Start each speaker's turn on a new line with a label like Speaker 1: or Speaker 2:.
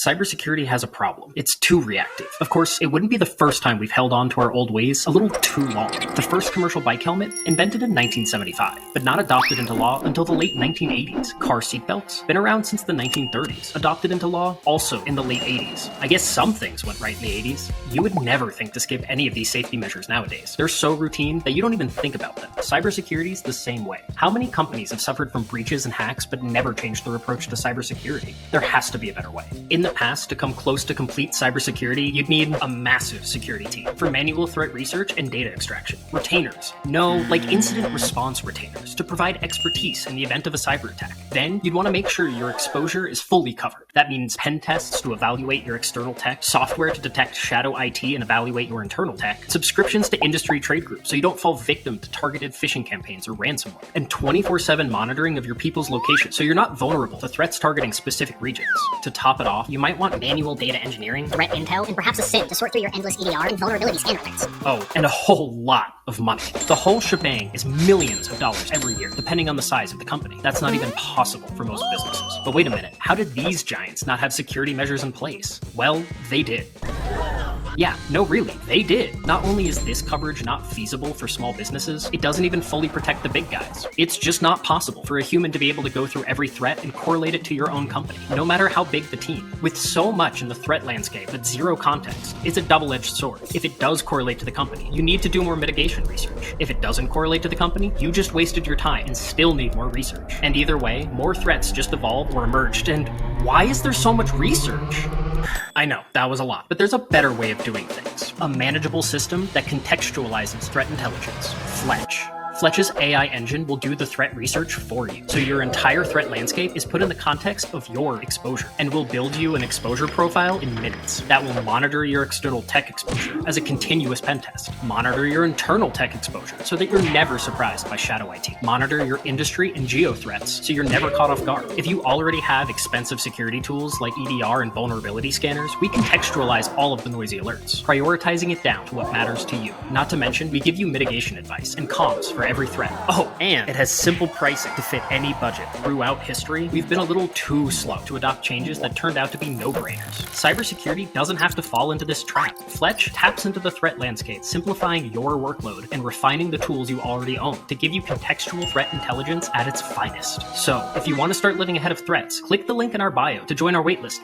Speaker 1: Cybersecurity has a problem. It's too reactive. Of course, it wouldn't be the first time we've held on to our old ways a little too long. The first commercial bike helmet, invented in 1975, but not adopted into law until the late 1980s. Car seatbelts, been around since the 1930s. Adopted into law, also in the late 80s. I guess some things went right in the 80s. You would never think to skip any of these safety measures nowadays. They're so routine that you don't even think about them. Cybersecurity's the same way. How many companies have suffered from breaches and hacks but never changed their approach to cybersecurity? There has to be a better way. In the past, to come close to complete cybersecurity, you'd need a massive security team for manual threat research and data extraction. Retainers. No, like incident response retainers to provide expertise in the event of a cyber attack. Then you'd want to make sure your exposure is fully covered. That means pen tests to evaluate your external tech, software to detect shadow IT and evaluate your internal tech, subscriptions to industry trade groups so you don't fall victim to targeted phishing campaigns or ransomware, and 24/7 monitoring of your people's location so you're not vulnerable to threats targeting specific regions. To top it off, you might want manual data engineering,
Speaker 2: threat intel, and perhaps a SIM to sort through your endless EDR and vulnerability scanner threats.
Speaker 1: Oh, and a whole lot of money. The whole shebang is millions of dollars every year, depending on the size of the company. That's not even possible for most businesses. But wait a minute, how did these giants not have security measures in place? Well, they did. Yeah, no really, they did. Not only is this coverage not feasible for small businesses, it doesn't even fully protect the big guys. It's just not possible for a human to be able to go through every threat and correlate it to your own company, no matter how big the team. With so much in the threat landscape but zero context, it's a double-edged sword. If it does correlate to the company, you need to do more mitigation research. If it doesn't correlate to the company, you just wasted your time and still need more research. And either way, more threats just evolved or emerged. And why is there so much research? I know, that was a lot, but there's a better way of doing things. A manageable system that contextualizes threat intelligence. Fletch. Fletch's AI engine will do the threat research for you, so your entire threat landscape is put in the context of your exposure, and will build you an exposure profile in minutes that will monitor your external tech exposure as a continuous pen test, monitor your internal tech exposure so that you're never surprised by shadow IT, monitor your industry and geo threats so you're never caught off guard. If you already have expensive security tools like EDR and vulnerability scanners, we contextualize all of the noisy alerts, prioritizing it down to what matters to you. Not to mention, we give you mitigation advice and comms for every threat. Oh, and it has simple pricing to fit any budget. Throughout history, we've been a little too slow to adopt changes that turned out to be no-brainers. Cybersecurity doesn't have to fall into this trap. Fletch taps into the threat landscape, simplifying your workload and refining the tools you already own to give you contextual threat intelligence at its finest. So, if you want to start living ahead of threats, click the link in our bio to join our waitlist.